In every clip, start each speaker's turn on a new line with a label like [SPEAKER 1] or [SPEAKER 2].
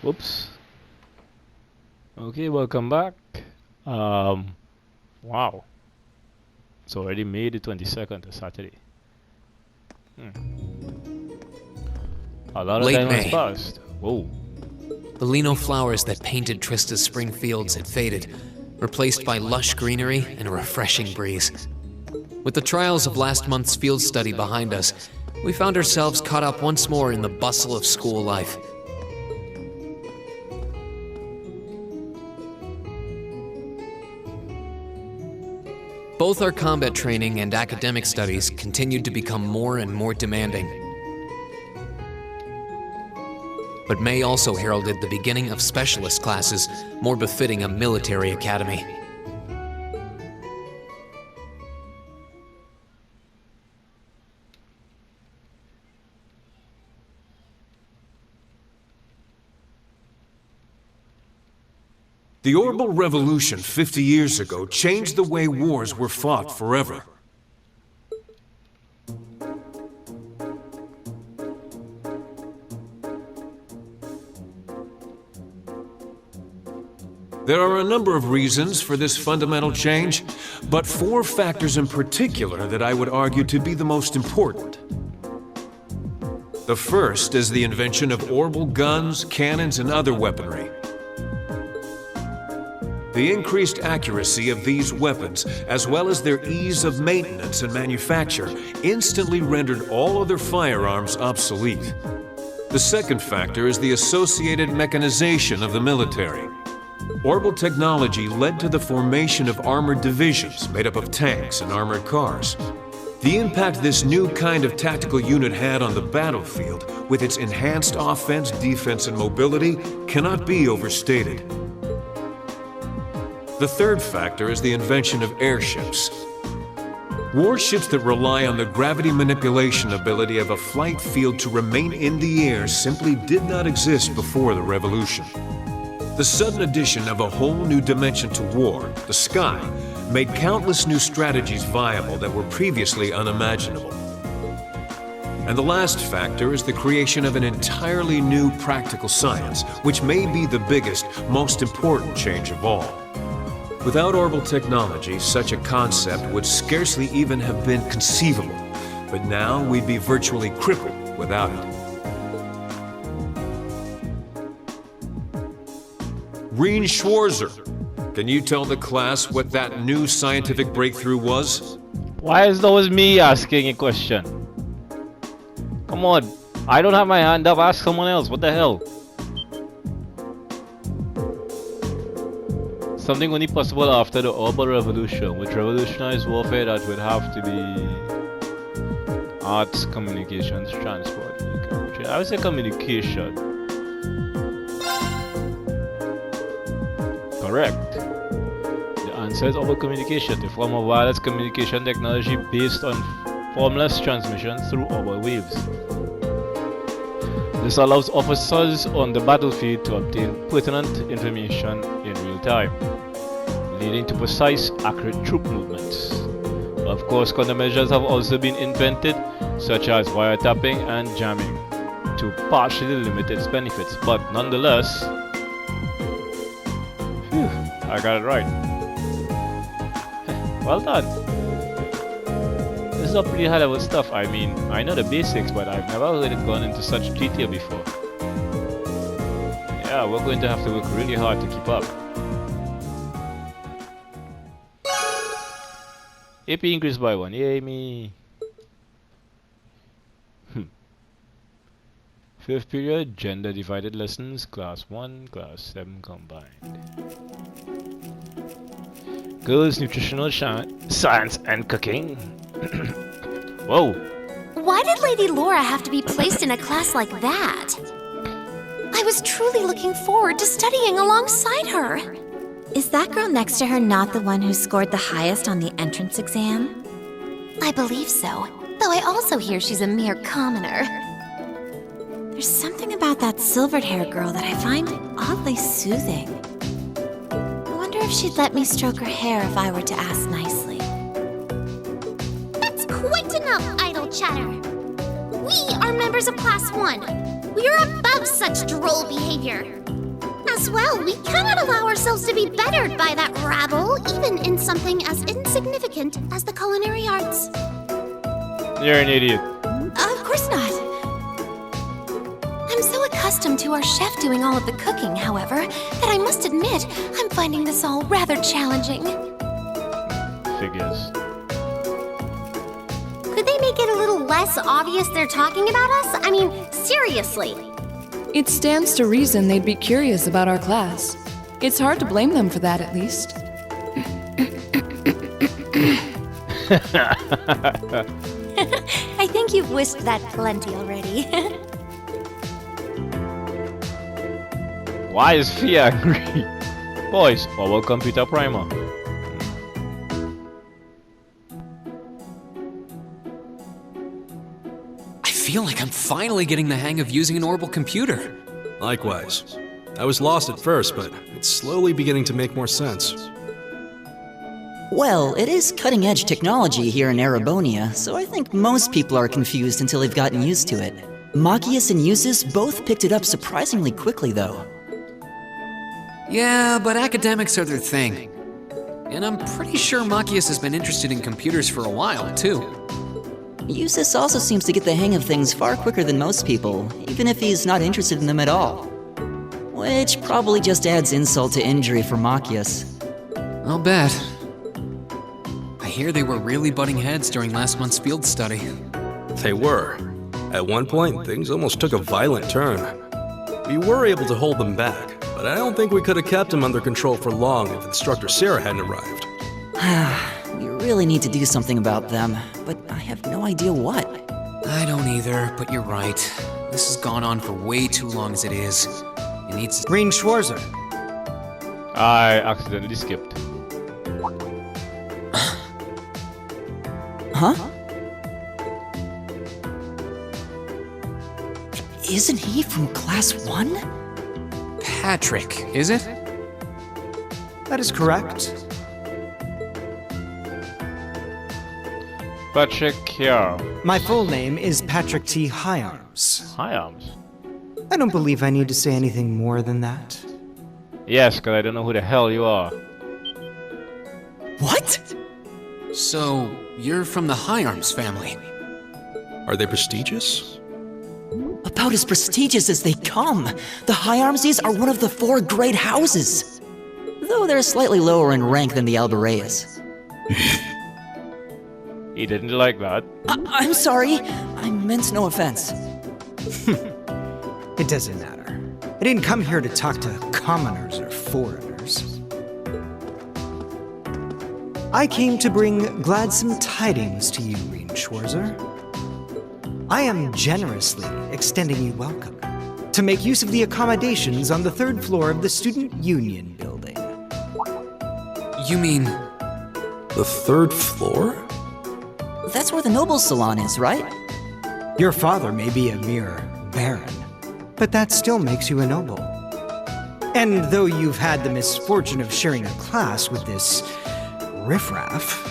[SPEAKER 1] Whoops. Okay, welcome back. Wow. It's already May the 22nd, a Saturday. A lot of
[SPEAKER 2] Late
[SPEAKER 1] time has
[SPEAKER 2] May.
[SPEAKER 1] passed. Whoa.
[SPEAKER 2] The lino flowers that painted Trista's spring fields had faded, replaced by lush greenery and a refreshing breeze. With the trials of last month's field study behind us, we found ourselves caught up once more in the bustle of school life. Both our combat training and academic studies continued to become more and more demanding. But May also heralded the beginning of specialist classes, more befitting a military academy.
[SPEAKER 3] The Orbital Revolution 50 years ago changed the way wars were fought forever. There are a number of reasons for this fundamental change, but 4 factors in particular that I would argue to be the most important. The first is the invention of orbital guns, cannons, and other weaponry. The increased accuracy of these weapons, as well as their ease of maintenance and manufacture, instantly rendered all other firearms obsolete. The second factor is the associated mechanization of the military. Orbital technology led to the formation of armored divisions made up of tanks and armored cars. The impact this new kind of tactical unit had on the battlefield, with its enhanced offense, defense, and mobility, cannot be overstated. The third factor is the invention of airships. Warships that rely on the gravity manipulation ability of a flight field to remain in the air simply did not exist before the revolution. The sudden addition of a whole new dimension to war, the sky, made countless new strategies viable that were previously unimaginable. And the last factor is the creation of an entirely new practical science, which may be the biggest, most important change of all. Without orbital technology, such a concept would scarcely even have been conceivable, but now we'd be virtually crippled without it. Reen Schwarzer, can you tell the class what that new scientific breakthrough was?
[SPEAKER 1] Why is it always me asking a question? Come on. I don't have my hand up. Ask someone else. What the hell? Something only possible after the Orbital Revolution, which revolutionized warfare that would have to be arts, communications, transport. I would say communication. Correct. The answer is orbital communication, a form of wireless communication technology based on formless transmission through orbital waves. This allows officers on the battlefield to obtain pertinent information in real time, leading to precise, accurate troop movements. Of course, countermeasures have also been invented, such as wiretapping and jamming, to partially limit its benefits, but nonetheless, I got it right. Well done. This is a pretty high level stuff. I mean, I know the basics, but I've never heard it gone into such detail before. Yeah, we're going to have to work really hard to keep up. AP increased by 1. Yay me. 5th period, gender divided lessons, class 1, class 7 combined. Girls, nutritional science and cooking. Whoa.
[SPEAKER 4] Why did Lady Laura have to be placed in a class like that? I was truly looking forward to studying alongside her.
[SPEAKER 5] Is that girl next to her not the one who scored the highest on the entrance exam?
[SPEAKER 4] I believe so, though I also hear she's a mere commoner.
[SPEAKER 5] There's something about that silvered-haired girl that I find oddly soothing. I wonder if she'd let me stroke her hair if I were to ask nicely.
[SPEAKER 4] That's quite enough idle chatter. We are members of Class 1. We are above such droll behavior. As well, we cannot allow ourselves to be bettered by that rabble, even in something as insignificant as the culinary arts.
[SPEAKER 1] You're an idiot.
[SPEAKER 5] Of course not.
[SPEAKER 4] I'm so accustomed to our chef doing all of the cooking, however, that I must admit I'm finding this all rather challenging.
[SPEAKER 1] Figures.
[SPEAKER 4] Could they make it a little less obvious they're talking about us? I mean, seriously.
[SPEAKER 6] It stands to reason they'd be curious about our class. It's hard to blame them for that, at least.
[SPEAKER 4] I think you've whisked that plenty already.
[SPEAKER 1] Why is Fia angry? Boys, our computer primer.
[SPEAKER 2] I feel like I'm finally getting the hang of using an orbital computer.
[SPEAKER 7] Likewise. I was lost at first, but it's slowly beginning to make more sense.
[SPEAKER 8] Well, it is cutting-edge technology here in Erebonia, so I think most people are confused until they've gotten used to it. Machias and Eustace both picked it up surprisingly quickly, though.
[SPEAKER 2] Yeah, but academics are their thing. And I'm pretty sure Machias has been interested in computers for a while, too.
[SPEAKER 8] Eustace also seems to get the hang of things far quicker than most people, even if he's not interested in them at all. Which probably just adds insult to injury for Machias.
[SPEAKER 2] I'll bet. I hear they were really butting heads during last month's field study.
[SPEAKER 7] They were. At one point, things almost took a violent turn. We were able to hold them back, but I don't think we could have kept them under control for long if Instructor Sarah hadn't arrived.
[SPEAKER 8] We really need to do something about them, but I have no idea what.
[SPEAKER 2] I don't either, but you're right. This has gone on for way too long as it is. It needs to...
[SPEAKER 9] Green Schwarzer.
[SPEAKER 1] I accidentally skipped.
[SPEAKER 8] Huh? Isn't he from Class 1?
[SPEAKER 2] Patrick, is it?
[SPEAKER 9] That is correct.
[SPEAKER 1] Patrick here.
[SPEAKER 9] My full name is Patrick T. Higharms.
[SPEAKER 1] Hi, Arms.
[SPEAKER 9] I don't believe I need to say anything more than that.
[SPEAKER 1] Yes, because I don't know who the hell you are.
[SPEAKER 8] What?
[SPEAKER 2] So, you're from the Higharms family.
[SPEAKER 7] Are they prestigious?
[SPEAKER 8] About as prestigious as they come. The Higharmses are one of the 4 great houses. Though they're slightly lower in rank than the Albareas.
[SPEAKER 1] He didn't like that.
[SPEAKER 8] I'm sorry. I meant no offense.
[SPEAKER 9] It doesn't matter. I didn't come here to talk to commoners or foreigners. I came to bring gladsome tidings to you, Green Schwarzer. I am generously extending you welcome to make use of the accommodations on the 3rd floor of the Student Union building.
[SPEAKER 2] You mean...
[SPEAKER 7] The 3rd floor?
[SPEAKER 8] That's where the Nobles Salon is, right?
[SPEAKER 9] Your father may be a mere baron, but that still makes you a noble. And though you've had the misfortune of sharing a class with this riffraff,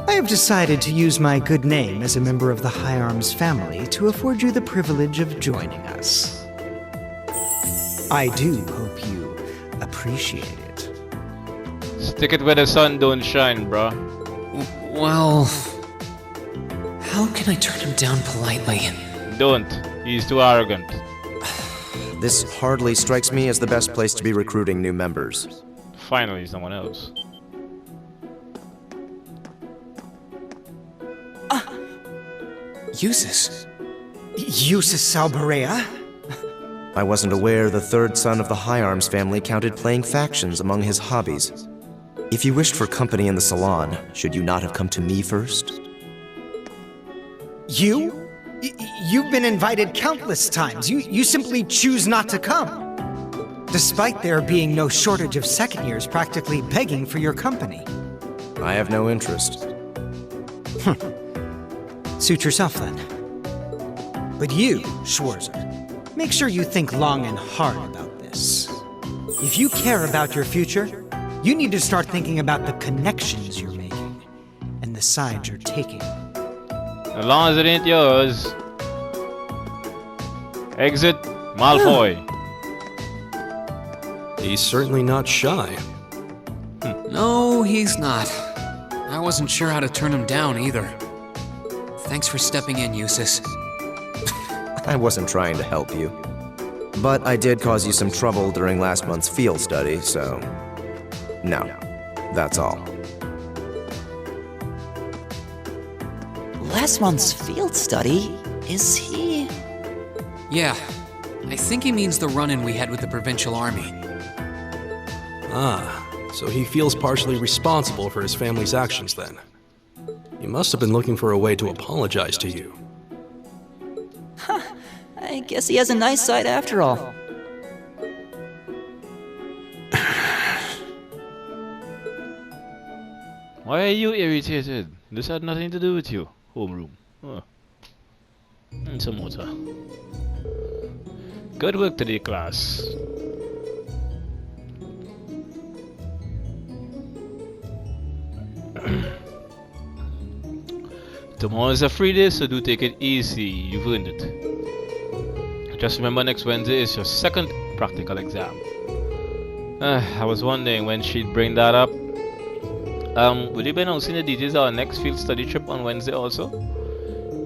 [SPEAKER 9] I have decided to use my good name as a member of the Higharms family to afford you the privilege of joining us. I do hope you appreciate it.
[SPEAKER 1] Stick it where the sun don't shine, bruh.
[SPEAKER 2] Well... How can I turn him down politely?
[SPEAKER 1] Don't. He's too arrogant.
[SPEAKER 10] This hardly strikes me as the best place to be recruiting new members.
[SPEAKER 1] Finally, someone else.
[SPEAKER 2] Eustace.
[SPEAKER 9] Eustace Albarea?
[SPEAKER 10] I wasn't aware the 3rd son of the Higharms family counted playing factions among his hobbies. If you wished for company in the salon, should you not have come to me first?
[SPEAKER 9] You? You've been invited countless times. You simply choose not to come. Despite there being no shortage of second years practically begging for your company.
[SPEAKER 10] I have no interest.
[SPEAKER 9] Suit yourself then. But you, Schwarzer, make sure you think long and hard about this. If you care about your future, you need to start thinking about the connections you're making and the sides you're taking.
[SPEAKER 1] As long as it ain't yours. Exit Malfoy.
[SPEAKER 7] He's certainly not shy.
[SPEAKER 2] No, he's not. I wasn't sure how to turn him down either. Thanks for stepping in, Eustace.
[SPEAKER 10] I wasn't trying to help you. But I did cause you some trouble during last month's field study, so... No, that's all.
[SPEAKER 8] Last month's field study? Is he...
[SPEAKER 2] Yeah, I think he means the run-in we had with the Provincial Army.
[SPEAKER 7] Ah, so he feels partially responsible for his family's actions then. He must have been looking for a way to apologize to you.
[SPEAKER 8] I guess he has a nice side after all.
[SPEAKER 1] Why are you irritated? This had nothing to do with you. Homeroom. Huh. And some water. Good work today, class. Tomorrow is a free day, so do take it easy. You've earned it. Just remember, next Wednesday is your second practical exam. I was wondering when she'd bring that up. Will you be announcing the details of our next field study trip on Wednesday also?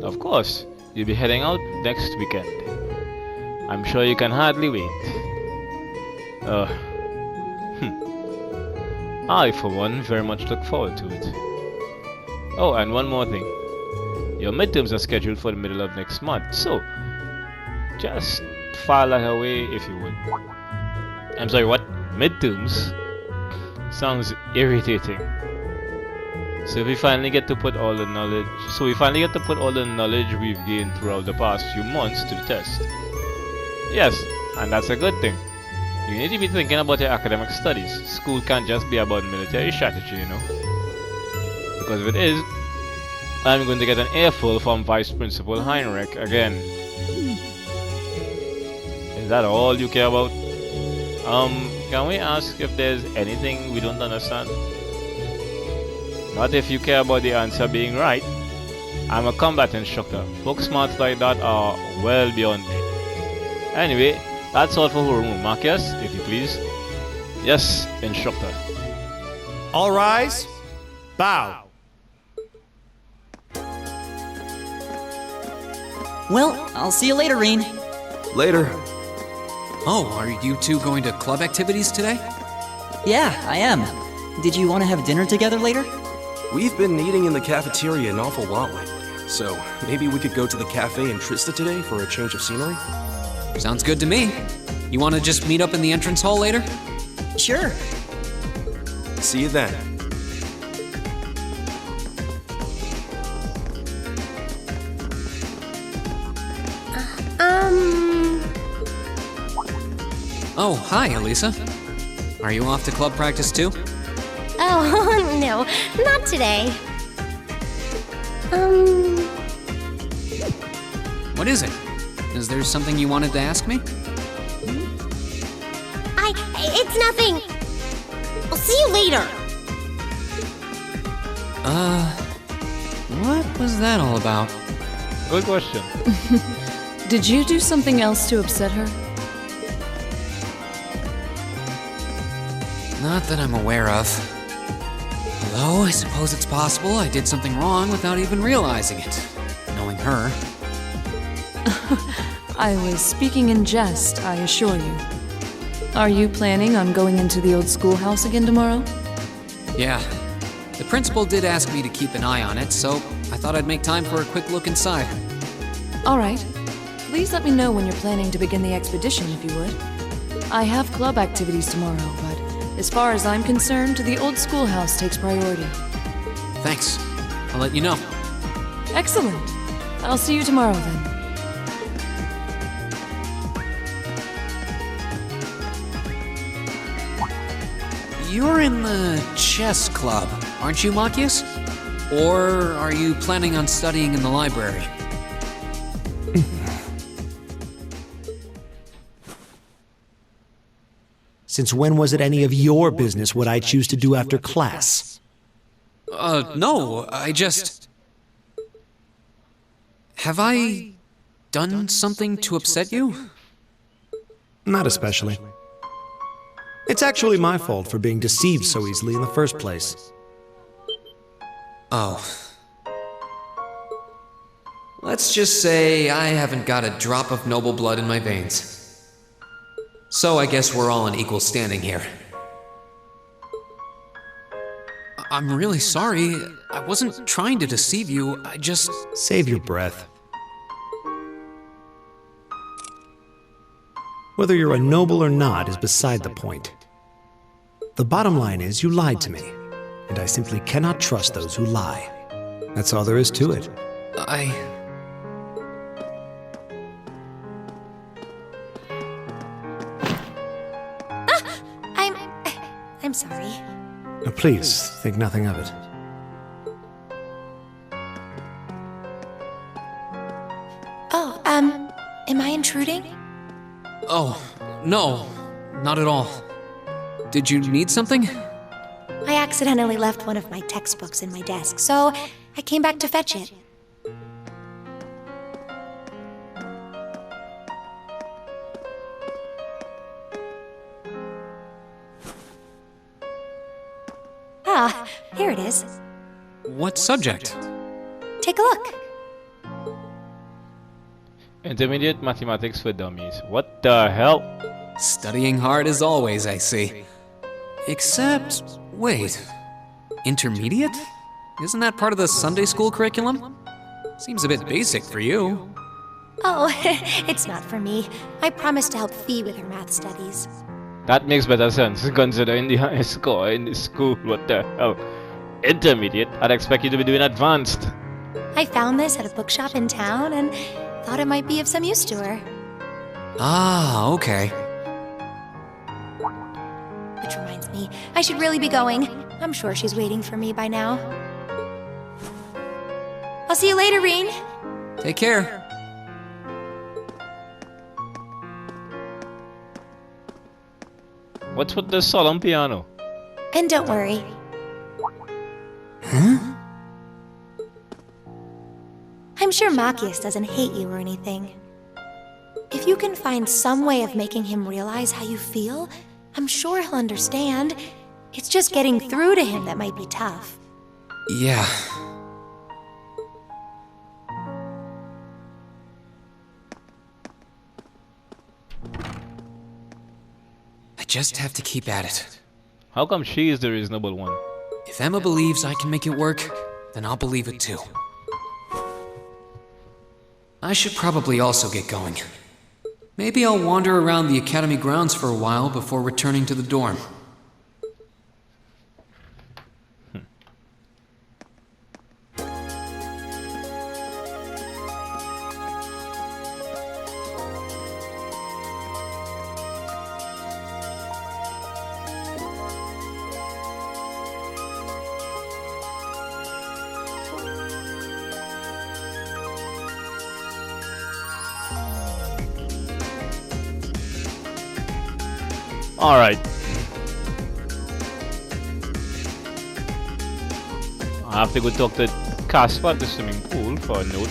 [SPEAKER 1] Of course, you'll be heading out next weekend. I'm sure you can hardly wait. I, for one, very much look forward to it. Oh, and one more thing. Your midterms are scheduled for the middle of next month, so just file that away if you would. I'm sorry, what? Midterms? Sounds irritating. So we finally get to put all the knowledge we've gained throughout the past few months to the test. Yes, and that's a good thing. You need to be thinking about your academic studies. School can't just be about military strategy, you know. Because if it is, I'm going to get an earful from Vice Principal Heinrich again. Is that all you care about? Can we ask if there's anything we don't understand? Not if you care about the answer being right. I'm a combat instructor. Book smarts like that are well beyond me. Anyway, that's all for Homeroom. Marcus, if you please. Yes, instructor.
[SPEAKER 11] All rise. Bow.
[SPEAKER 8] Well, I'll see you later, Reen.
[SPEAKER 7] Later.
[SPEAKER 2] Oh, are you two going to club activities today?
[SPEAKER 8] Yeah, I am. Did you want to have dinner together later?
[SPEAKER 7] We've been eating in the cafeteria an awful lot lately, so maybe we could go to the cafe in Trista today for a change of scenery?
[SPEAKER 2] Sounds good to me. You want to just meet up in the entrance hall later?
[SPEAKER 8] Sure.
[SPEAKER 7] See you then.
[SPEAKER 2] Oh, hi, Elisa. Are you off to club practice too?
[SPEAKER 4] Oh, no, not today.
[SPEAKER 2] What is it? Is there something you wanted to ask me?
[SPEAKER 4] It's nothing. I'll see you later.
[SPEAKER 2] What was that all about?
[SPEAKER 1] Good question.
[SPEAKER 6] Did you do something else to upset her?
[SPEAKER 2] Not that I'm aware of. Although, I suppose it's possible I did something wrong without even realizing it. Knowing her.
[SPEAKER 6] I was speaking in jest, I assure you. Are you planning on going into the old schoolhouse again tomorrow?
[SPEAKER 2] Yeah. The principal did ask me to keep an eye on it, so I thought I'd make time for a quick look inside.
[SPEAKER 6] All right. Please let me know when you're planning to begin the expedition, if you would. I have club activities tomorrow, but as far as I'm concerned, the old schoolhouse takes priority.
[SPEAKER 2] Thanks. I'll let you know.
[SPEAKER 6] Excellent. I'll see you tomorrow then.
[SPEAKER 2] You're in the chess club, aren't you, Machias? Or are you planning on studying in the library?
[SPEAKER 11] Since when was it any of your business what I choose to do after class?
[SPEAKER 2] No, I just... Have I done something to upset you?
[SPEAKER 11] Not especially. It's actually my fault for being deceived so easily in the first place.
[SPEAKER 2] Oh. Let's just say I haven't got a drop of noble blood in my veins. So I guess we're all in equal standing here. I'm really sorry. I wasn't trying to deceive you. I just...
[SPEAKER 11] Save your breath. Whether you're a noble or not is beside the point. The bottom line is you lied to me, and I simply cannot trust those who lie. That's all there is to it.
[SPEAKER 4] I'm sorry.
[SPEAKER 11] Now, please, think nothing of it.
[SPEAKER 4] Oh, am I intruding?
[SPEAKER 2] Oh, no. Not at all. Did you need something?
[SPEAKER 4] I accidentally left one of my textbooks in my desk, so I came back to fetch it. Ah, here it is.
[SPEAKER 2] What subject?
[SPEAKER 4] Take a look.
[SPEAKER 1] Intermediate mathematics for dummies. What the hell?
[SPEAKER 2] Studying hard as always, I see. Except, wait. Intermediate? Isn't that part of the Sunday school curriculum? Seems a bit basic for you.
[SPEAKER 4] Oh, it's not for me. I promised to help Fee with her math studies.
[SPEAKER 1] That makes better sense, considering the high score in the school. What the hell? Intermediate? I'd expect you to be doing advanced.
[SPEAKER 4] I found this at a bookshop in town and thought it might be of some use to her.
[SPEAKER 2] Ah, okay.
[SPEAKER 4] Which reminds me, I should really be going. I'm sure she's waiting for me by now. I'll see you later, Reen.
[SPEAKER 2] Take care.
[SPEAKER 1] What's with the solemn piano?
[SPEAKER 4] And don't worry.
[SPEAKER 2] Huh?
[SPEAKER 4] I'm sure Machias doesn't hate you or anything. If you can find some way of making him realize how you feel, I'm sure he'll understand. It's just getting through to him that might be tough.
[SPEAKER 2] Yeah. I just have to keep at it.
[SPEAKER 1] How come she is the reasonable one?
[SPEAKER 2] If Emma believes I can make it work, then I'll believe it too. I should probably also get going. Maybe I'll wander around the academy grounds for a while before returning to the dorm.
[SPEAKER 1] Alright. I have to go talk to Casper at the swimming pool for a note.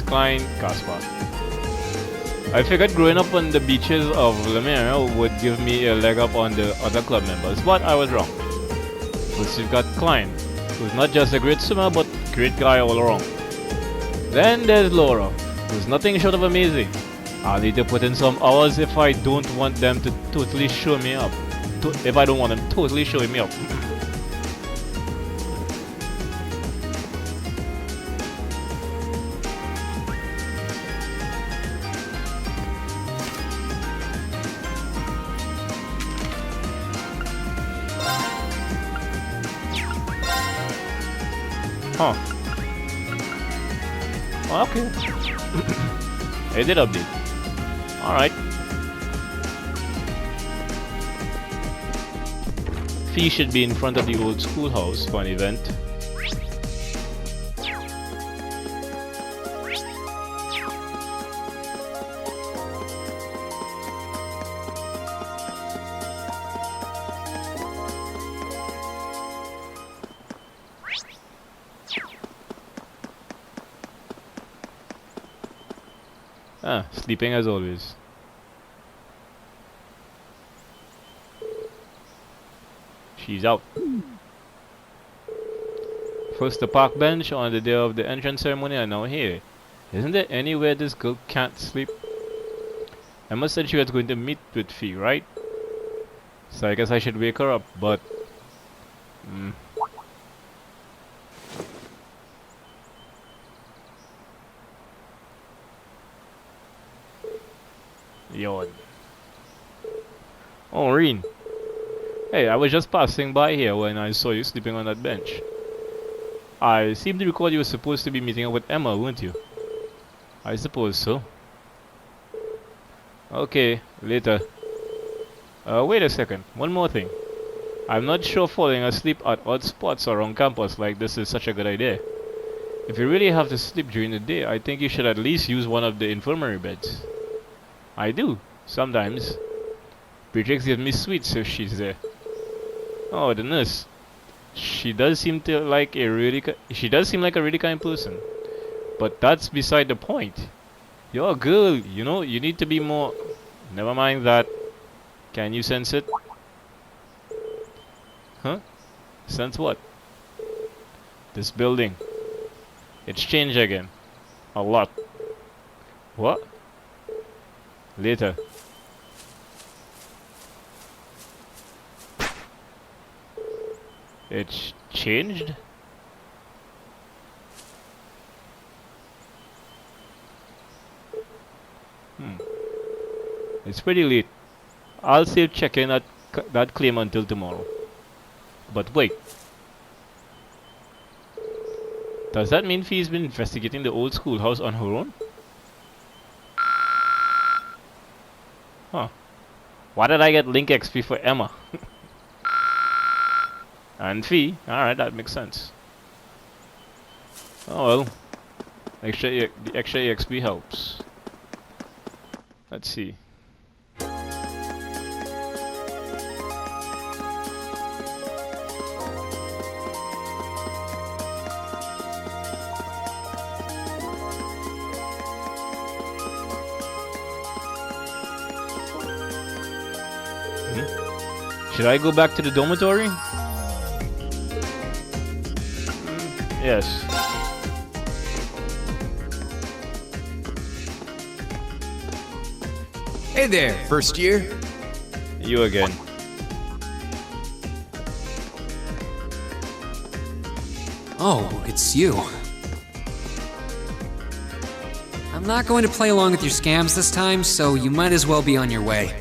[SPEAKER 1] Klein, Caspar. I figured growing up on the beaches of Lemire would give me a leg up on the other club members, but I was wrong. First you've got Klein, who's not just a great swimmer, but great guy all around. Then there's Laura, who's nothing short of amazing. I'll need to put in some hours if I don't want them to totally show me up. If I don't want them totally showing me up. Huh. Okay. It did update. Alright. Fee should be in front of the old schoolhouse for an event. Sleeping as always. She's out. First the park bench on the day of the entrance ceremony and now here. Isn't there anywhere this girl can't sleep? Emma said she was going to meet with Fee, right? So I guess I should wake her up, but... Yawn. Oh, Reen. Hey, I was just passing by here when I saw you sleeping on that bench. I seem to recall you were supposed to be meeting up with Emma, weren't you? I suppose so. Okay, later. Wait a second, one more thing. I'm not sure falling asleep at odd spots around campus like this is such a good idea. If you really have to sleep during the day, I think you should at least use one of the infirmary beds. I do, sometimes. Beatrix gives me sweets if she's there. Oh, the nurse. She does seem like a really kind person. But that's beside the point. You're a girl, you know, you need to be more... Never mind that. Can you sense it? Huh? Sense what? This building. It's changed again. A lot. What? Later. It's changed? It's pretty late. I'll save checking that claim until tomorrow. But wait. Does that mean Fee's been investigating the old schoolhouse on her own? Huh. Why did I get Link XP for Emma? And Fee? Alright, that makes sense. Oh well. The extra EXP helps. Let's see. Should I go back to the dormitory? Yes.
[SPEAKER 12] Hey there, first year.
[SPEAKER 1] You again.
[SPEAKER 2] Oh, it's you. I'm not going to play along with your scams this time, so you might as well be on your way.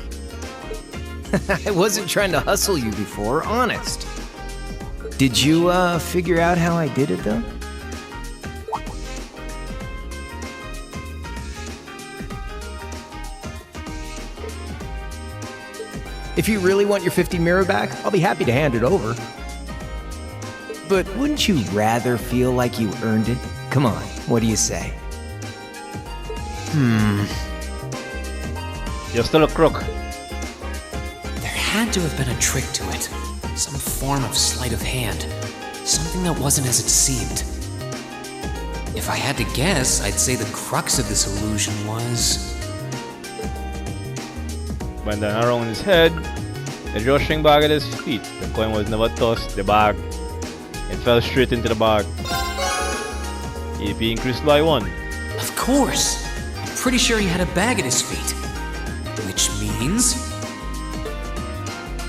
[SPEAKER 12] I wasn't trying to hustle you before, honest. Did you, figure out how I did it, though? If you really want your 50 mirror back, I'll be happy to hand it over. But wouldn't you rather feel like you earned it? Come on, what do you say?
[SPEAKER 1] You're still a crook.
[SPEAKER 2] There had to have been a trick to it. Some form of sleight of hand. Something that wasn't as it seemed. If I had to guess, I'd say the crux of this illusion was...
[SPEAKER 1] Went down around his head, the drawstring bag at his feet. The coin was never tossed, the bag. It fell straight into the bag. EP increased by 1.
[SPEAKER 2] Of course! I'm pretty sure he had a bag at his feet. Which means...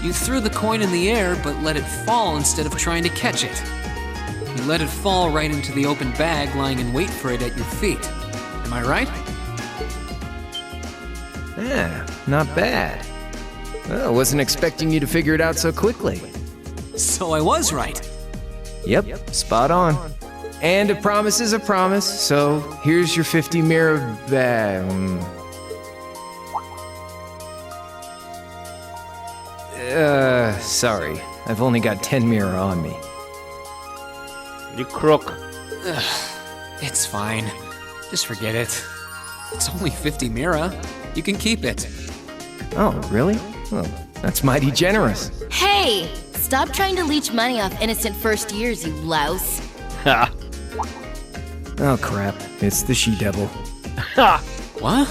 [SPEAKER 2] you threw the coin in the air, but let it fall instead of trying to catch it. You let it fall right into the open bag, lying in wait for it at your feet. Am I right?
[SPEAKER 12] Yeah, not bad. Well, wasn't expecting you to figure it out so quickly.
[SPEAKER 2] So I was right.
[SPEAKER 12] Yep, spot on. And a promise is a promise, so here's your 50 mirror sorry. I've only got 10 mirror on me.
[SPEAKER 1] You crook.
[SPEAKER 2] It's fine. Just forget it. It's only 50 mira. You can keep it.
[SPEAKER 12] Oh, really? Well, that's mighty generous.
[SPEAKER 13] Hey! Stop trying to leech money off innocent first years, you louse.
[SPEAKER 1] Ha!
[SPEAKER 12] Oh, crap. It's the she-devil.
[SPEAKER 1] Ha!
[SPEAKER 2] What?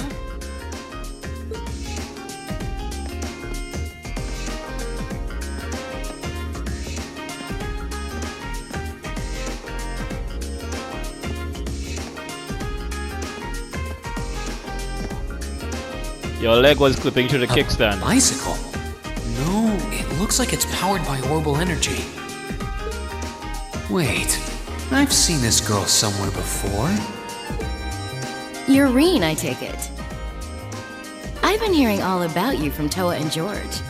[SPEAKER 1] Your leg was clipping to the kickstand.
[SPEAKER 2] Bicycle? No, it looks like it's powered by orbital energy. Wait, I've seen this girl somewhere before.
[SPEAKER 13] You're Reen, I take it. I've been hearing all about you from Toa and George.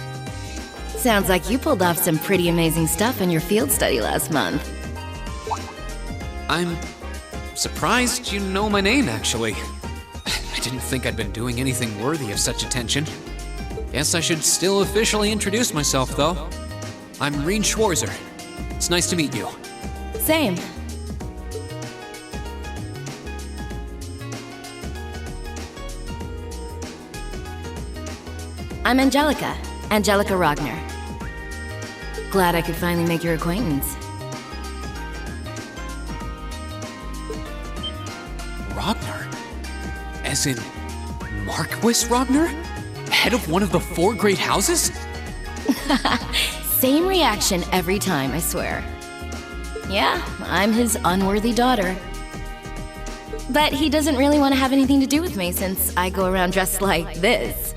[SPEAKER 13] Sounds like you pulled off some pretty amazing stuff in your field study last month.
[SPEAKER 2] I'm surprised you know my name, actually. I didn't think I'd been doing anything worthy of such attention. Guess I should still officially introduce myself, though. I'm Reen Schwarzer. It's nice to meet you.
[SPEAKER 13] Same. I'm Angelica. Angelica Rogner. Glad I could finally make your acquaintance.
[SPEAKER 2] Rogner? As in Marquis Rogner? Head of one of the 4 great houses?
[SPEAKER 13] Same reaction every time, I swear. Yeah, I'm his unworthy daughter. But he doesn't really want to have anything to do with me since I go around dressed like this.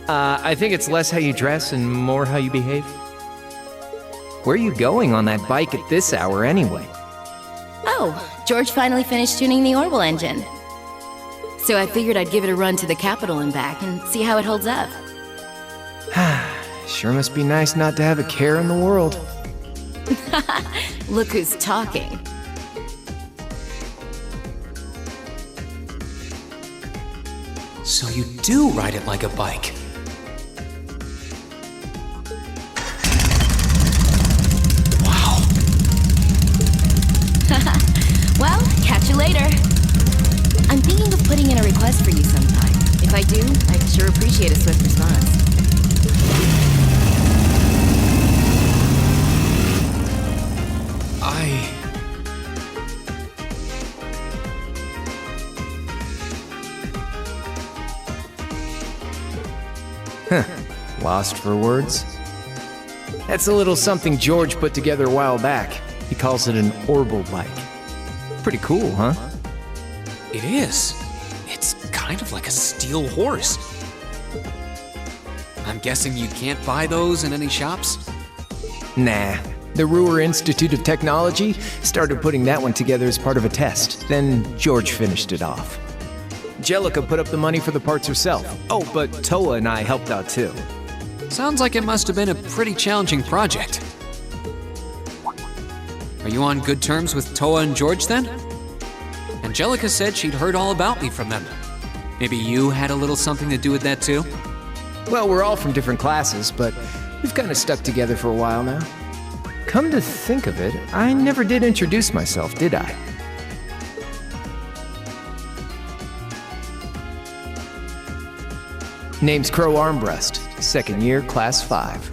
[SPEAKER 12] I think it's less how you dress and more how you behave. Where are you going on that bike at this hour anyway?
[SPEAKER 13] Oh, George finally finished tuning the orbital engine. So I figured I'd give it a run to the capital and back and see how it holds up.
[SPEAKER 12] Sure must be nice not to have a care in the world.
[SPEAKER 13] Look who's talking.
[SPEAKER 2] So you do ride it like a bike. Wow.
[SPEAKER 13] Well, catch you later. I'm thinking of putting in a request for you sometime. If I do, I'd sure appreciate a swift response.
[SPEAKER 12] Lost for words? That's a little something George put together a while back. He calls it an orbital bike. Pretty cool, huh?
[SPEAKER 2] It is. It's kind of like a steel horse. I'm guessing you can't buy those in any shops?
[SPEAKER 12] Nah. The Ruhr Institute of Technology started putting that one together as part of a test. Then George finished it off. Angelica put up the money for the parts herself. Oh, but Toa and I helped out too.
[SPEAKER 2] Sounds like it must have been a pretty challenging project. Are you on good terms with Toa and George then? Angelica said she'd heard all about me from them. Maybe you had a little something to do with that too?
[SPEAKER 12] Well, we're all from different classes, but we've kind of stuck together for a while now. Come to think of it, I never did introduce myself, did I? Name's Crow Armbrust, second year, class 5.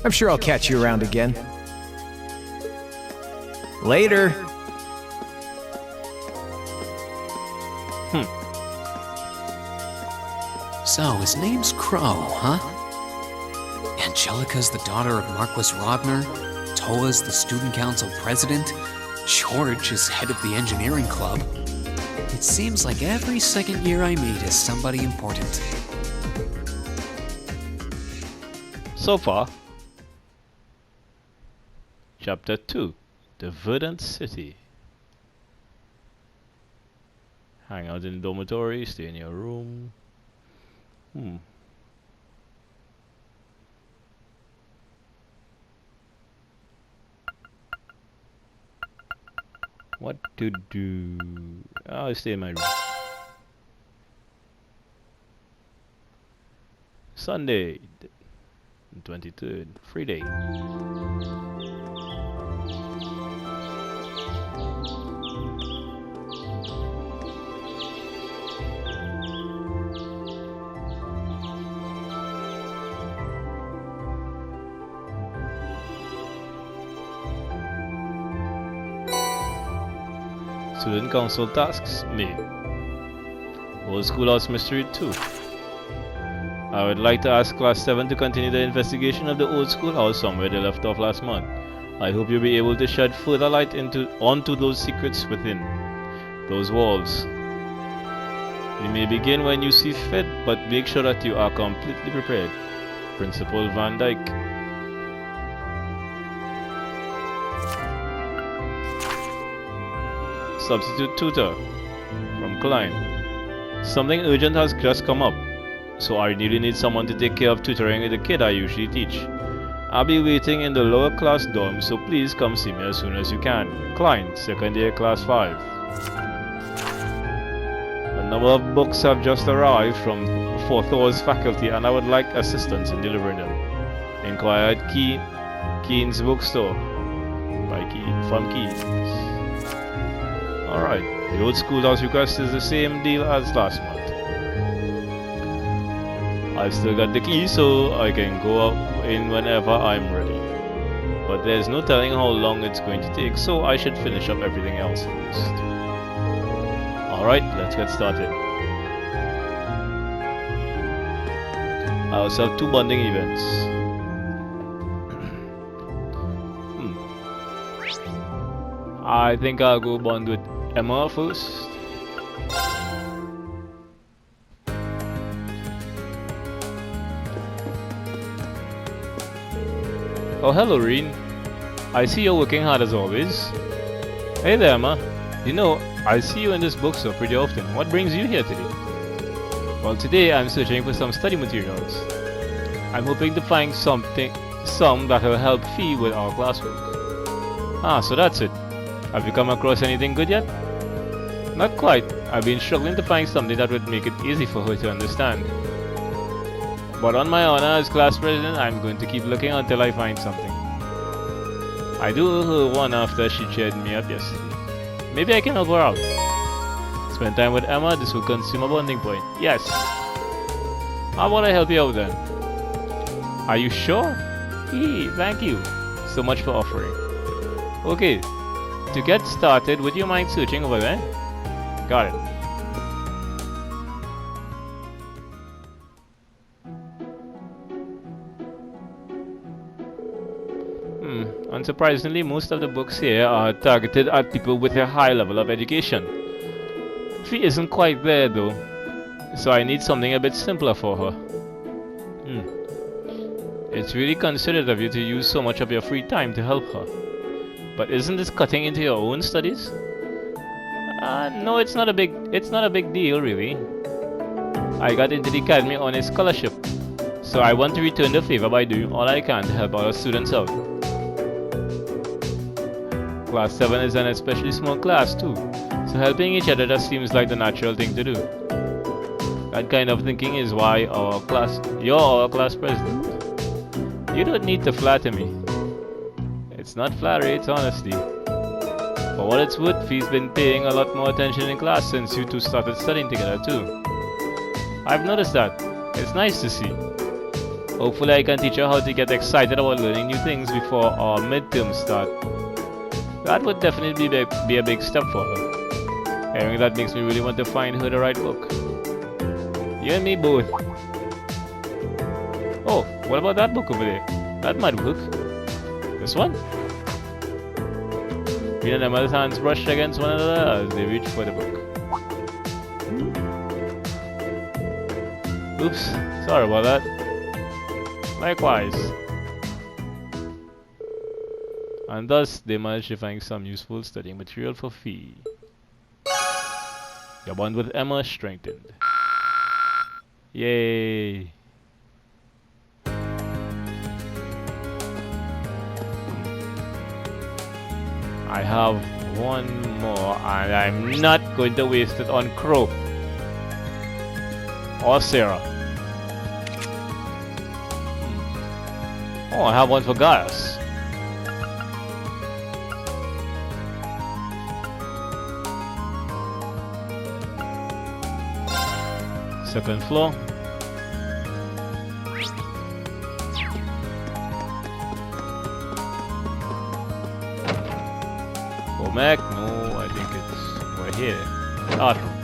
[SPEAKER 12] I'm sure I'll catch you around again. Later.
[SPEAKER 2] So, his name's Crow, huh? Angelica's the daughter of Marquis Rogner, Toa's the student council president, George is head of the engineering club. It seems like every second year I meet is somebody important.
[SPEAKER 1] So far, Chapter 2, The Verdant City. Hang out in the dormitory, stay in your room. What to do? I'll stay in my room. Sunday, 23rd, free day. Student council tasks, me. Old schoolhouse mystery 2. I would like to ask Class 7 to continue the investigation of the old schoolhouse somewhere they left off last month. I hope you'll be able to shed further light onto those secrets within those walls. You may begin when you see fit, but make sure that you are completely prepared. Principal Van Dyke. Substitute tutor from Klein. Something urgent has just come up, so I really need someone to take care of tutoring the kid I usually teach. I'll be waiting in the lower class dorm, so please come see me as soon as you can. Klein, second year, class 5. A number of books have just arrived from Thor's faculty, and I would like assistance in delivering them. Inquire at Keen's bookstore from Keen's. Alright, the old schoolhouse request is the same deal as last month. I've still got the key, so I can go in whenever I'm ready. But there's no telling how long it's going to take, so I should finish up everything else first. Alright, let's get started. I also have 2 bonding events. I think I'll go bond with Emma first. Oh, hello, Reen. I see you're working hard as always. Hey there, Emma. You know, I see you in this bookstore pretty often. What brings you here today? Well, today I'm searching for some study materials. I'm hoping to find some that will help Fee with our classwork. Ah, so that's it. Have you come across anything good yet? Not quite. I've been struggling to find something that would make it easy for her to understand. But on my honor as class president, I'm going to keep looking until I find something. I do owe her one after she cheered me up yesterday. Maybe I can help her out. Spend time with Emma, this will consume a bonding point. Yes! How about I help you out then? Are you sure? Hey, thank you so much for offering. Okay, to get started, would you mind searching over there? Got it. Unsurprisingly, most of the books here are targeted at people with a high level of education. Fee isn't quite there though, so I need something a bit simpler for her. It's really considerate of you to use so much of your free time to help her. But isn't this cutting into your own studies? No, it's not a big deal really. I got into the academy on a scholarship, so I want to return the favor by doing all I can to help our students out. Class 7 is an especially small class too, so helping each other just seems like the natural thing to do. That kind of thinking is why you're our class president. You don't need to flatter me. It's not flattery, it's honesty. For what it's worth, Fee's been paying a lot more attention in class since you two started studying together too. I've noticed that. It's nice to see. Hopefully I can teach her how to get excited about learning new things before our midterms start. That would definitely be a big step for her. Hearing that makes me really want to find her the right book. You and me both. Oh, what about that book over there? That might work. This one? Reen and Emma's hands brushed against one another as they reached for the book. Oops, sorry about that. Likewise. And thus, they managed to find some useful studying material for Fee. Your bond with Emma strengthened. Yay! I have one more, and I'm not going to waste it on Crow or Sarah. Oh, I have one for Gaius. Second floor. Mac? No, I think it's right here. Art room.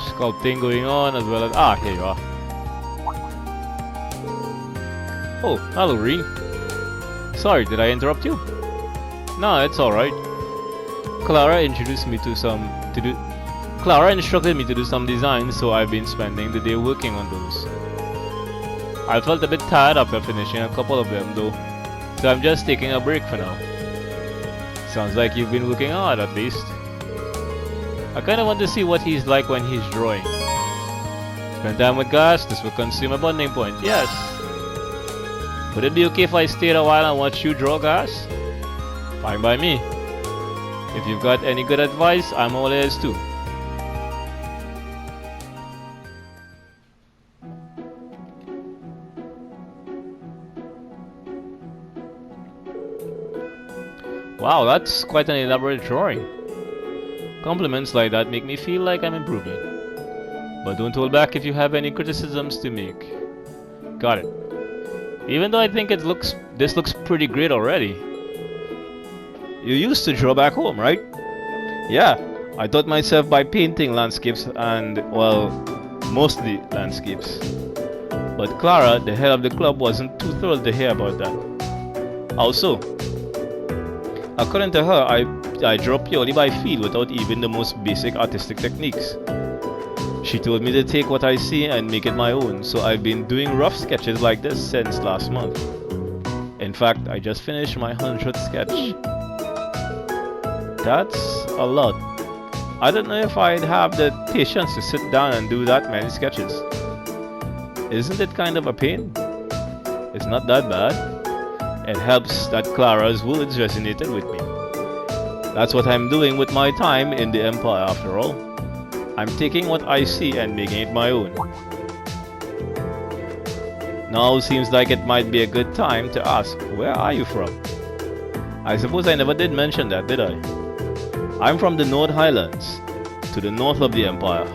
[SPEAKER 1] Sculpting going on as well as... here you are. Oh, hello, Reen. Sorry, did I interrupt you? No, it's alright. Clara introduced me to Clara instructed me to do some designs, so I've been spending the day working on those. I felt a bit tired after finishing a couple of them though, so I'm just taking a break for now. Sounds like you've been working hard at least. I kinda want to see what he's like when he's drawing. Spend time with Gus, this will consume a bonding point. Yes. Would it be okay if I stayed a while and watch you draw, Gus? Fine by me. If you've got any good advice, I'm all ears too. Wow, that's quite an elaborate drawing. Compliments like that make me feel like I'm improving. But don't hold back if you have any criticisms to make. Got it. Even though I think this looks pretty great already. You used to draw back home, right? Yeah, I taught myself by painting landscapes and, well, mostly landscapes. But Clara, the head of the club, wasn't too thrilled to hear about that. How so? According to her, I draw purely by feel without even the most basic artistic techniques. She told me to take what I see and make it my own, so I've been doing rough sketches like this since last month. In fact, I just finished my 100th sketch. That's a lot. I don't know if I'd have the patience to sit down and do that many sketches. Isn't it kind of a pain? It's not that bad. It helps that Clara's words resonated with me. That's what I'm doing with my time in the Empire after all. I'm taking what I see and making it my own. Now seems like it might be a good time to ask, where are you from? I suppose I never did mention that, did I? I'm from the Nord Highlands, to the north of the Empire.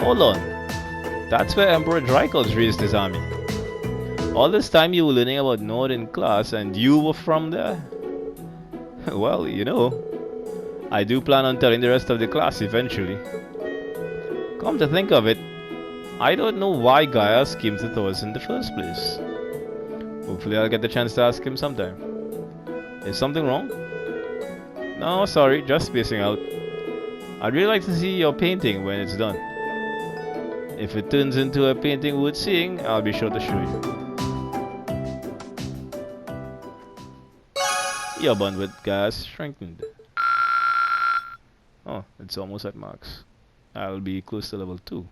[SPEAKER 1] Hold on, that's where Emperor Drycles raised his army. All this time you were learning about Nord in class and you were from there? Well, you know, I do plan on telling the rest of the class eventually. Come to think of it, I don't know why Gaius came to Thors in the first place. Hopefully I'll get the chance to ask him sometime. Is something wrong? No, sorry, just spacing out. I'd really like to see your painting when it's done. If it turns into a painting worth seeing, I'll be sure to show you. Your bond with Gaius strengthened. Oh, it's almost at max. I'll be close to level 2.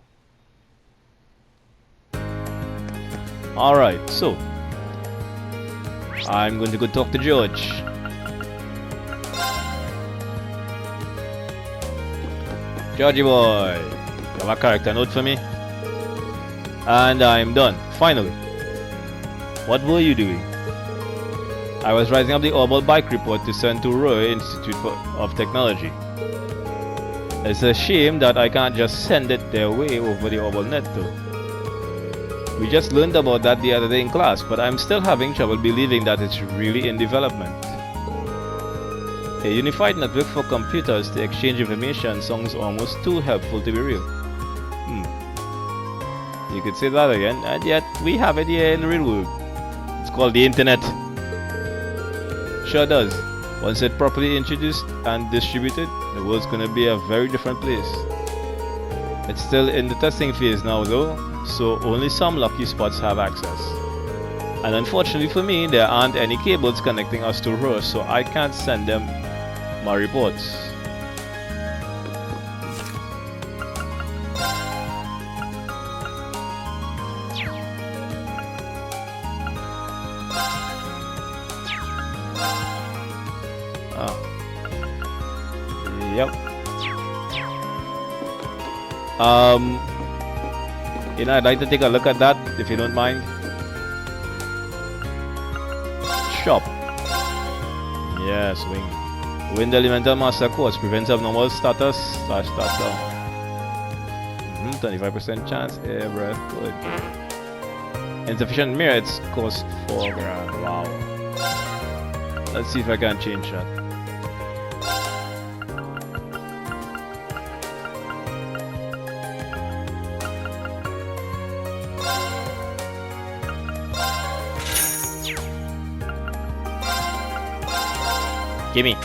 [SPEAKER 1] Alright, so I'm going to go talk to George. Georgie boy, you have a character note for me? And I'm done, finally. What were you doing? I was writing up the Orbal Bike report to send to Roy Institute of Technology. It's a shame that I can't just send it their way over the Orbal net though. We just learned about that the other day in class, but I'm still having trouble believing that it's really in development. A unified network for computers to exchange information sounds almost too helpful to be real. You could say that again, and yet we have it here in the real world. It's called the internet. Sure does. Once it's properly introduced and distributed, the world's gonna be a very different place. It's still in the testing phase now though, so only some lucky spots have access. And unfortunately for me, there aren't any cables connecting us to her, so I can't send them my reports. I'd like to take a look at that, if you don't mind. Shop. Yes, wing. Wind Elemental Master Course prevents abnormal status / start down. 25% chance. Yeah, bro. Good. Insufficient merits cost $4,000. Wow. Let's see if I can change that. Gimme.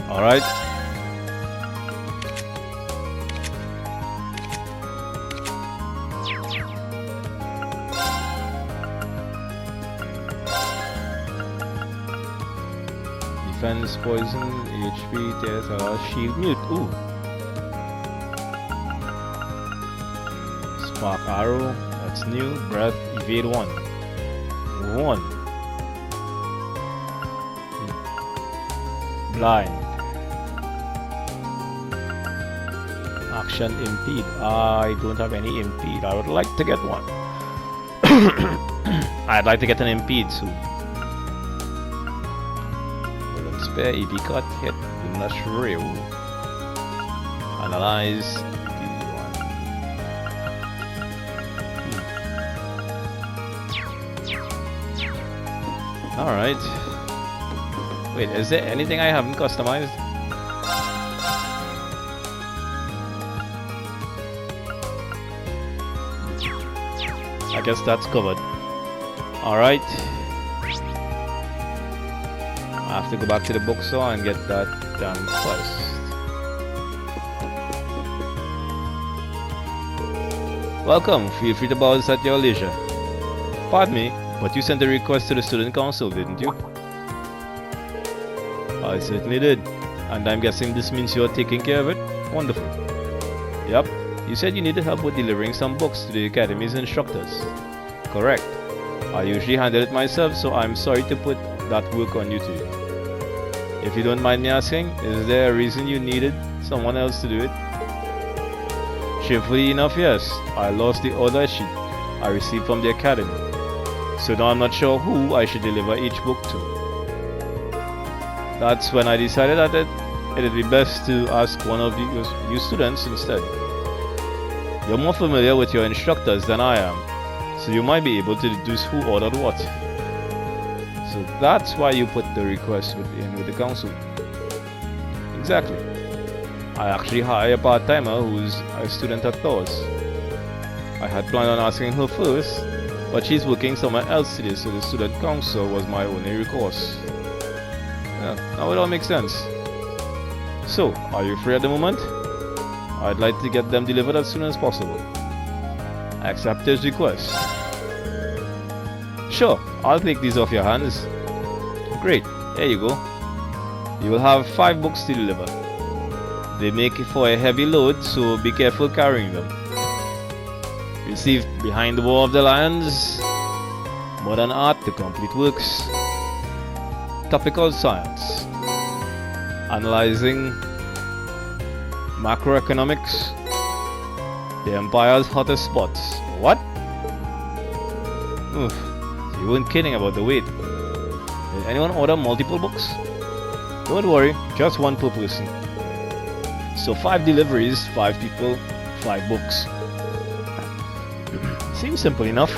[SPEAKER 1] All right. Defense, poison, HP, TSR, shield, mute. Ooh. Spark arrow. That's new. Breath, evade 1. 1. Blind. Action impede. I don't have any impede. I would like to get one. I'd like to get an impede soon. Golden spare, EP cut, hit, luminous ray. Analyze. Alright. Wait, is there anything I haven't customized? I guess that's covered. Alright. I have to go back to the bookstore and get that done first. Welcome, feel free to browse at your leisure. Pardon me, but you sent a request to the student council, didn't you? I certainly did. And I'm guessing this means you're taking care of it? Wonderful. Yep. You said you needed help with delivering some books to the Academy's instructors. Correct. I usually handle it myself, so I'm sorry to put that work on you today. If you don't mind me asking, is there a reason you needed someone else to do it? Shamefully enough, yes. I lost the order sheet I received from the Academy. So now I'm not sure who I should deliver each book to. That's when I decided that it'd be best to ask one of you students instead. You're more familiar with your instructors than I am, so you might be able to deduce who ordered what. So that's why you put the request in with the council. Exactly. I actually hired a part-timer who's a student at Thor's. I had planned on asking her first, but she's working somewhere else today, so the student council was my only recourse. Yeah, now it all makes sense. So, are you free at the moment? I'd like to get them delivered as soon as possible. Accept his request. Sure, I'll take these off your hands. Great, here you go. You will have 5 books to deliver. They make it for a heavy load, so be careful carrying them. Received Behind the War of the Lions, Modern Art, The Complete Works, Topical Science, Analyzing Macroeconomics, The Empire's Hottest Spots. What? Oof, you weren't kidding about the weight. Did anyone order multiple books? Don't worry, just one per person. So 5 deliveries, 5 people, 5 books. Seems simple enough.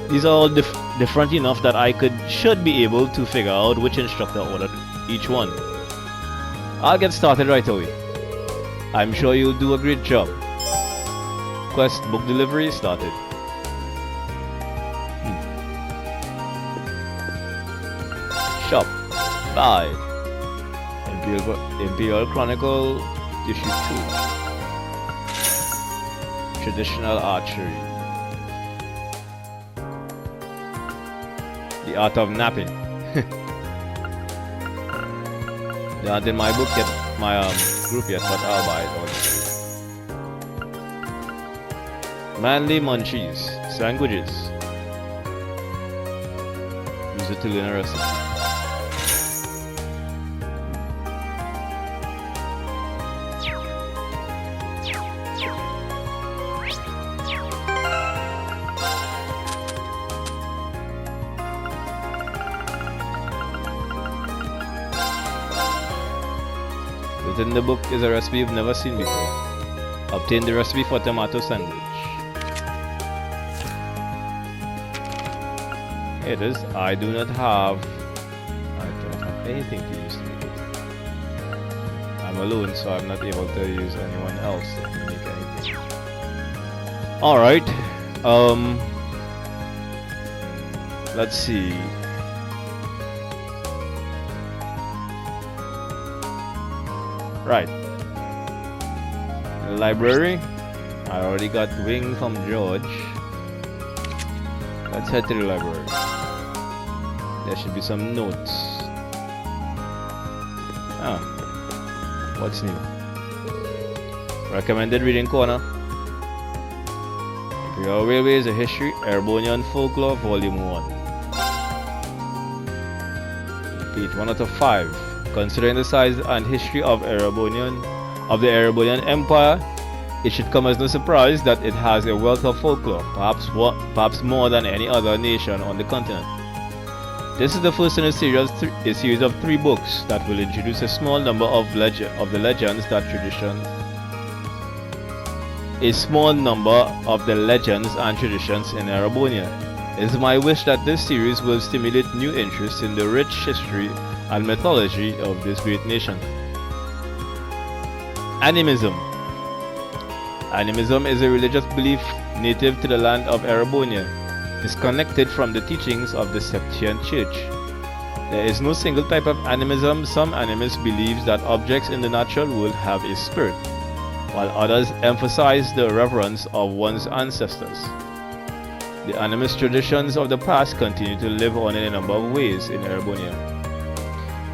[SPEAKER 1] These are all different enough that I should be able to figure out which instructor ordered each one. I'll get started right away. I'm sure you'll do a great job. Quest book delivery started. Shop. 5. Imperial Chronicle, Issue 2. Traditional Archery. The Art of Napping. They aren't in my book yet, my group yet, but I'll buy it also. Manly Munchies, Sandwiches. Use it to learn a recipe. Within the book is a recipe you've never seen before. Obtain the recipe for tomato sandwich. It is. I do not have anything to use to make it. I'm alone, so I'm not able to use anyone else to make anything. Alright. Let's see. Right. Library. I already got wing from George. Let's head to the library. There should be some notes. Ah. What's new? Recommended reading corner. Imperial Railways, A History, Erebonian Folklore, Volume 1. Page 1 out of 5. Considering the size and history of the Erebonian Empire, it should come as no surprise that it has a wealth of folklore, perhaps more than any other nation on the continent. This is the first in a series of 3 books that will introduce a small number of the legends and traditions in Erebonia. It is my wish that this series will stimulate new interest in the rich history and mythology of this great nation. Animism. Animism is a religious belief native to the land of Erebonia, disconnected from the teachings of the Septian Church. There is no single type of animism. Some animists believe that objects in the natural world have a spirit, while others emphasize the reverence of one's ancestors. The animist traditions of the past continue to live on in a number of ways in Erebonia,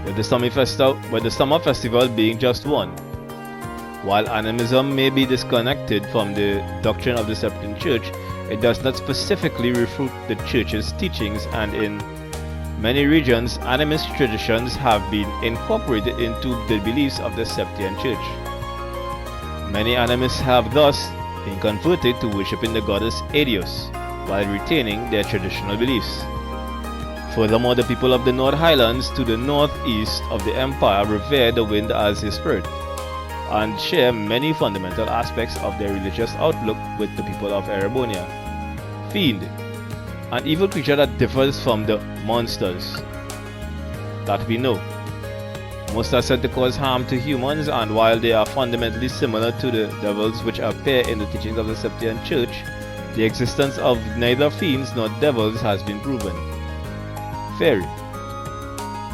[SPEAKER 1] with the summer festival being just one. While animism may be disconnected from the doctrine of the Septian Church, it does not specifically refute the Church's teachings, and in many regions, animist traditions have been incorporated into the beliefs of the Septian Church. Many animists have thus been converted to worshiping the goddess Adios, while retaining their traditional beliefs. Furthermore, the people of the North Highlands to the northeast of the empire revere the wind as a spirit, and share many fundamental aspects of their religious outlook with the people of Erebonia. Fiend, an evil creature that differs from the monsters that we know. Most are said to cause harm to humans, and while they are fundamentally similar to the devils which appear in the teachings of the Septian Church, the existence of neither fiends nor devils has been proven. Fairy.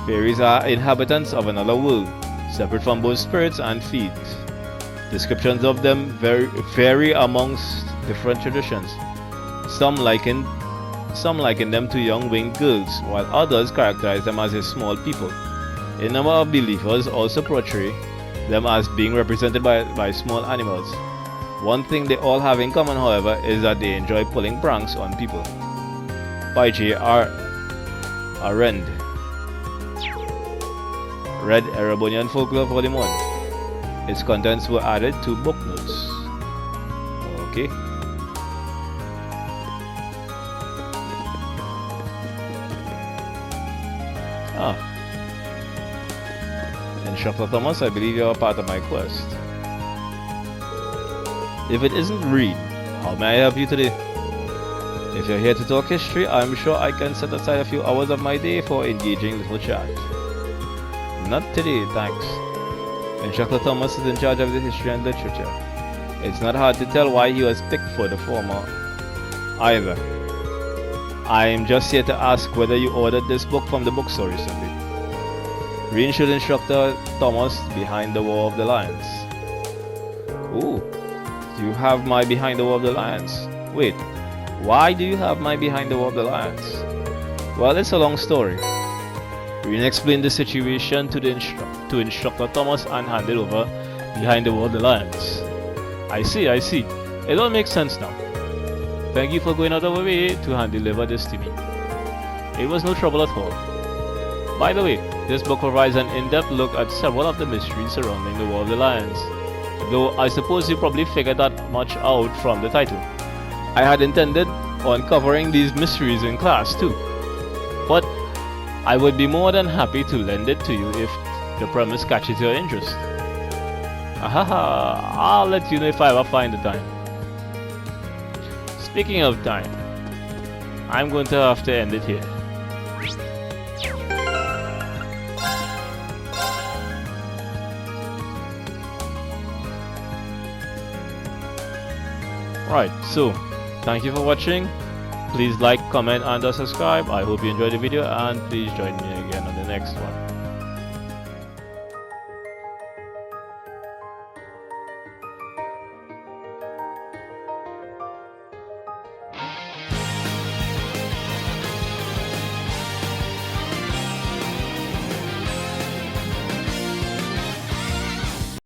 [SPEAKER 1] Fairies are inhabitants of another world, separate from both spirits and fiends. Descriptions of them vary amongst different traditions. Some liken them to young winged girls, while others characterize them as a small people. A number of believers also portray them as being represented by small animals. One thing they all have in common, however, is that they enjoy pulling pranks on people. By J.R. Arend. Read Erebonian Folklore Volume 1. Its contents were added to book notes. Okay. Instructor Thomas, I believe you are part of my quest. If it isn't read, how may I help you today? If you're here to talk history, I'm sure I can set aside a few hours of my day for engaging little chat. Not today, thanks. Instructor Thomas is in charge of the history and literature. It's not hard to tell why he was picked for the former either. I am just here to ask whether you ordered this book from the bookstore recently. Green should instructor Thomas behind the War of the Lions. Ooh, you have my behind the War of the Lions. Wait, why do you have my behind the War of the Lions? Well, it's a long story. Green explained the situation to instructor Thomas and handed over behind the War of the Lions. I see. It all makes sense now. Thank you for going out of your way to hand deliver this to me. It was no trouble at all. By the way, this book provides an in-depth look at several of the mysteries surrounding the War of the Lions, though I suppose you probably figured that much out from the title. I had intended on covering these mysteries in class too, but I would be more than happy to lend it to you if the premise catches your interest. Ahaha, I'll let you know if I ever find the time. Speaking of time, I'm going to have to end it here. Right, so thank you for watching. Please like, comment and subscribe. I hope you enjoyed the video, and please join me again on the next one.